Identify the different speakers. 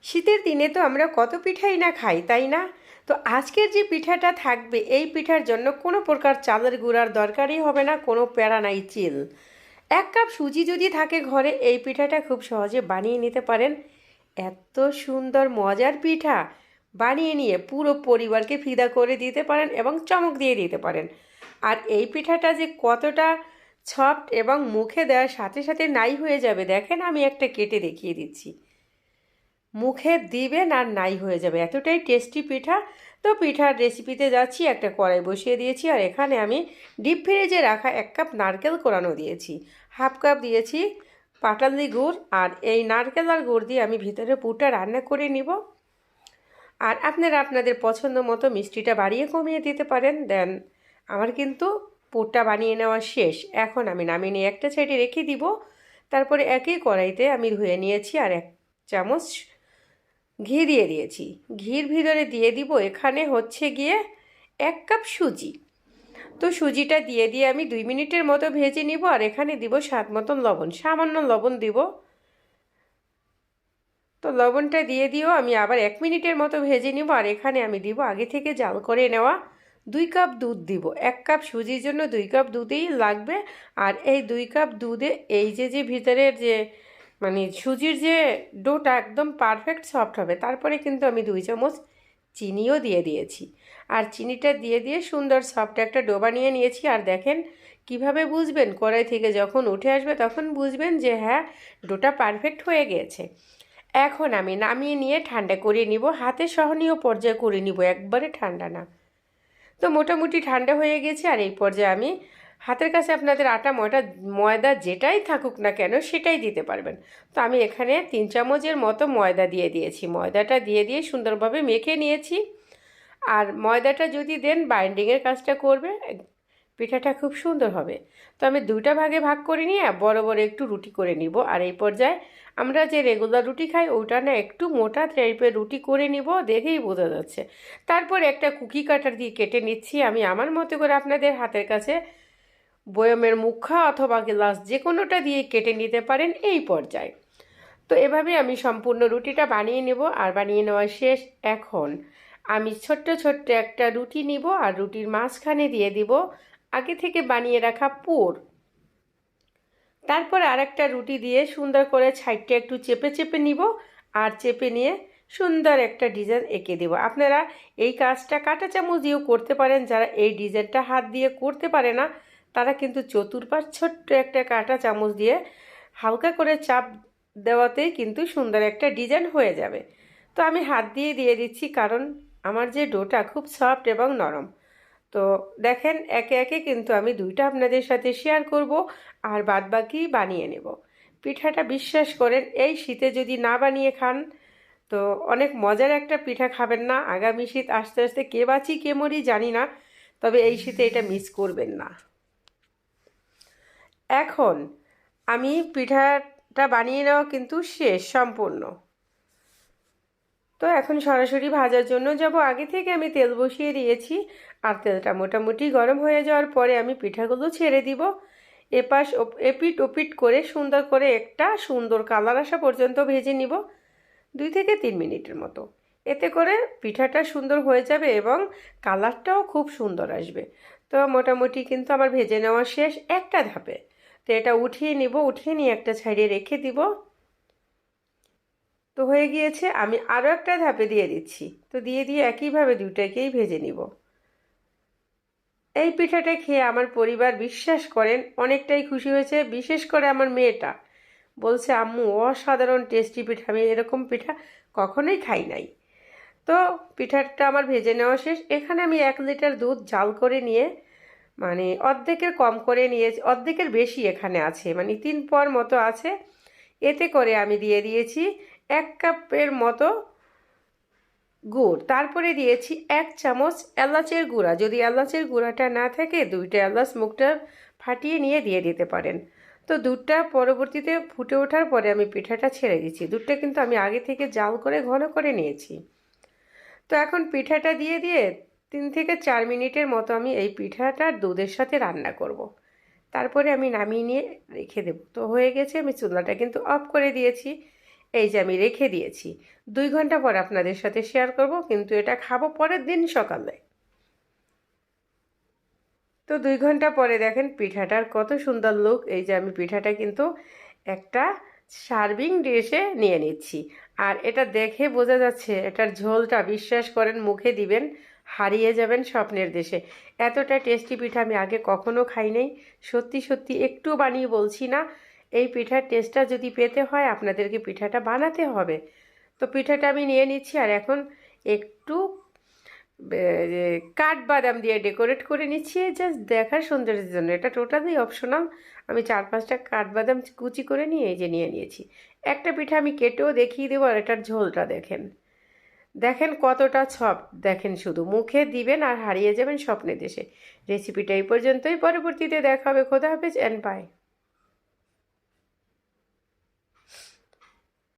Speaker 1: শীতের দিনে তো আমরা কত পিঠাই না খাই, তাই না? তো আজকের যে পিঠাটা থাকবে এই পিঠার জন্য কোনো প্রকার চালের গুঁড়ার দরকারই হবে না, কোনো প্যারা নাই চিল। 1 কাপ সুজি যদি থাকে ঘরে এই পিঠাটা খুব সহজে বানিয়ে নিতে পারেন। এত সুন্দর মজার পিঠা বানিয়ে নিয়ে পুরো পরিবারকে ফিদা করে দিতে পারেন এবং চমক দিয়ে দিতে পারেন। আর এই পিঠাটা যে কতটা সফট এবং মুখে দেওয়ার সাথে সাথে নাই হয়ে যাবে, দেখেন আমি একটা কেটে দেখিয়ে দিচ্ছি। মুখে দিবেন আর নাই হয়ে যাবে, এতটাই টেস্টি পিঠা। তো পিঠার রেসিপিতে যাচ্ছি। একটা কড়াই বসিয়ে দিয়েছি আর এখানে আমি ডিপ ফ্রিজে রাখা 1 কাপ নারকেল কোরানো দিয়েছি, 1/2 কাপ দিয়েছি পাটালি গুড়। আর এই নারকেল আর গুড় দিয়ে আমি ভিতরে পুরটা রান্না করে নিব। আর আপনারা আপনাদের পছন্দ মতো মিষ্টিটা বাড়িয়ে কমিয়ে দিতে পারেন। দেন আমার কিন্তু পুরটা বানিয়ে নেওয়া শেষ। এখন আমি নামিয়ে নিয়ে একটা সাইডে রেখে দিব। তারপরে একই কড়াইতে আমি ধুয়ে নিয়েছি আর 1 চামচ ঘি দিয়ে দিয়েছি। ঘির ভিতরে দিয়ে দিব এখানে হচ্ছে গিয়ে 1 কাপ সুজি। তো সুজিটা দিয়ে আমি 2 মিনিটের মতো ভেজে নিব। আর এখানে দিব স্বাদ মতন লবণ, সামান্য লবণ দিব। তো লবণটা দিয়েও আমি আবার 1 মিনিটের মতো ভেজে নিব। আর এখানে আমি দিব আগে থেকে জাল করে নেওয়া 2 কাপ দুধ দিব। 1 কাপ সুজির জন্য 2 কাপ দুধেই লাগবে। আর এই 2 কাপ দুধে এই যে ভিতরের যে মানে সুজির যে ডোটা একদম পারফেক্ট সফট হবে। তারপরে কিন্তু আমি 2 চামচ চিনিও দিয়ে দিয়েছি। আর চিনিটা দিয়ে সুন্দর সফট একটা ডো বানিয়ে নিয়েছি। আর দেখেন কিভাবে বুঝবেন, কড়াই থেকে যখন উঠে আসবে তখন বুঝবেন যে হ্যাঁ, ডোটা পারফেক্ট হয়ে গিয়েছে। এখন আমি নামিয়ে নিয়ে ঠান্ডা করে নিব, হাতে সহনীয় পর্যায়ে করে নিব, একবারে ঠান্ডা না। তো মোটামুটি ঠান্ডা হয়ে গেছে। আর এই পর্যায়ে আমি হাতের কাছে আপনাদের আটা ময়দা যেটাই থাকুক না কেন সেটাই দিতে পারবেন। তো আমি এখানে 3 চামচের মতো ময়দা দিয়ে দিয়েছি। ময়দাটা দিয়ে সুন্দরভাবে মেখে নিয়েছি। আর ময়দাটা যদি দেন বাইন্ডিংয়ের কাজটা করবে, পিঠাটা খুব সুন্দর হবে। তো আমি 2টা ভাগে ভাগ করে নিয়ে বড় বড় একটু রুটি করে নিব। আর এই পর্যায়ে আমরা যে রেগুলার রুটি খাই ওটা না একটু মোটা টাইপের রুটি করে নিব, দেখেই বোঝা যাচ্ছে। তারপর একটা কুকি কাটার দিয়ে কেটে নিচ্ছি আমি আমার মতো করে। আপনাদের হাতের কাছে বয়মের মুখা অথবা গ্লাস যে কোনোটা দিয়ে কেটে নিতে পারেন এই পর্যায়ে। তো এভাবে আমি সম্পূর্ণ রুটিটা বানিয়ে নেব। আর বানিয়ে নেওয়া শেষ। এখন আমি ছোট্ট ছোট্ট একটা রুটি নিব আর রুটির মাঝখানে দিয়ে দিব আগে থেকে বানিয়ে রাখা পুর। তারপর আরেকটা রুটি দিয়ে সুন্দর করে সাইডটা একটু চেপে চেপে নিব। আর চেপে নিয়ে সুন্দর একটা ডিজাইন এঁকে দেব। আপনারা এই কাজটা কাঁটা চামচ দিয়েও করতে পারেন। যারা এই ডিজাইনটা হাত দিয়ে করতে পারে না তারা কিন্তু চতুর্পাশ ছোট্ট একটা কাঁটা চামচ দিয়ে হালকা করে চাপ দেওয়াতেই কিন্তু সুন্দর একটা ডিজাইন হয়ে যাবে। তো আমি হাত দিয়ে দিচ্ছি, কারণ আমার যে ডোটা খুব সফট এবং নরম। তো দেখেন একে একে কিন্তু আমি 2টা আপনাদের সাথে শেয়ার করব আর বাদবাকি বানিয়ে নেব। পিঠাটা বিশ্বাস করেন এই শীতে যদি না বানিয়ে খান তো অনেক মজার একটা পিঠা খাবেন না। আগামী শীত আস্তে আস্তে কে বাঁচি কে মরি জানি না, তবে এই শীতে এটা মিস করবেন না। এখন আমি পিঠাটা বানিয়ে নেওয়া কিন্তু শেষ সম্পূর্ণ। তো এখন সরাসরি ভাজার জন্য যাব। আগে থেকে আমি তেল বসিয়ে দিয়েছি। আর তেলটা মোটামুটি গরম হয়ে যাওয়ার পরে আমি পিঠাগুলো ছেড়ে দিব। এপিট ওপিট করে সুন্দর করে একটা সুন্দর কালার আসা পর্যন্ত ভেজে নিব, 2 থেকে 3 মিনিটের মতো। এতে করে পিঠাটা সুন্দর হয়ে যাবে এবং কালারটাও খুব সুন্দর আসবে। তো মোটামুটি কিন্তু আমার ভেজে নেওয়া শেষ একটা ধাপে। তো এটা উঠিয়ে নিব, উঠিয়ে নিয়ে একটা সাইডে রেখে দিব। তো হয়ে গিয়েছে। আমি আরও একটা ধাপে দিয়ে দিচ্ছি। তো দিয়ে একইভাবে 2টাকেই ভেজে নিব। এই পিঠাটা খেয়ে আমার পরিবার বিশ্বাস করেন অনেকটাই খুশি হয়েছে। বিশেষ করে আমার মেয়েটা বলছে, আম্মু অসাধারণ টেস্টি পিঠা, আমি এরকম পিঠা কখনোই খাই নাই। তো পিঠাটা আমার ভেজে নেওয়া শেষ। এখানে আমি 1 লিটার দুধ জাল করে নিয়ে মানে অর্ধেকের কম করে নিয়েছি, অর্ধেকের বেশি এখানে আছে, মানে 3 পর মতো আছে। এতে করে আমি দিয়ে দিয়েছি 1 কাপের মতো গুড়। তারপরে দিয়েছি 1 চামচ এলাচের গুঁড়া। যদি এলাচের গুঁড়াটা না থাকে 2টা এলাচ মুখটা ফাটিয়ে নিয়ে দিয়ে দিতে পারেন। তো দুধটা পরবর্তীতে ফুটে ওঠার পরে আমি পিঠাটা ছেড়ে দিচ্ছি। দুধটা কিন্তু আমি আগে থেকে জাল করে ঘন করে নিয়েছি। তো এখন পিঠাটা দিয়ে 3 থেকে 4 মিনিটের মতো আমি এই পিঠাটা দুধের সাথে রান্না করব। তারপরে আমি নামিয়ে নিয়ে রেখে দেব। তো হয়ে গেছে, আমি চুলাটা কিন্তু অফ করে দিয়েছি। এই যে আমি রেখে দিয়েছি। 2 ঘন্টা পর আপনাদের সাথে শেয়ার করব, কিন্তু এটা খাবো পরের দিন সকালে। তো 2 ঘন্টা পরে দেখেন পিঠাটার কত সুন্দর লুক। এই যে আমি পিঠাটা কিন্তু একটা সার্ভিং ডিশে নিয়ে নিচ্ছি। আর এটা দেখে বোঝা যাচ্ছে এটার ঝোলটা, বিশ্বাস করেন মুখে দিবেন হারিয়ে যাবেন স্বপ্নের দেশে। এতটা টেস্টি পিঠা আমি আগে কখনো খাই নাই। সত্যি সত্যি একটু বানিয়ে বলছি না, এই পিঠার টেস্টটা যদি পেতে হয় আপনাদেরকে পিঠাটা বানাতে হবে। তো পিঠাটা আমি নিয়ে নিচ্ছি, আর এখন একটু কাঠবাদাম দিয়ে ডেকোরেট করে নিচ্ছি জাস্ট দেখার সৌন্দর্যের জন্য। এটা টোটালি অপশনাল। আমি 4-5টা কাঠবাদাম কুচি করে নিয়ে এই যে নিয়ে নিয়েছি। একটা পিঠা আমি কেটেও দেখিয়ে দেবো, আর এটার ঝোলটা দেখেন, দেখেন কতটা সফট। দেখেন শুধু মুখে দিবেন আর হারিয়ে যাবেন স্বপ্নের দেশে। রেসিপিটা এই পর্যন্তই, পরবর্তীতে দেখা হবে। খোদা হাফেজ অ্যান্ড বাই।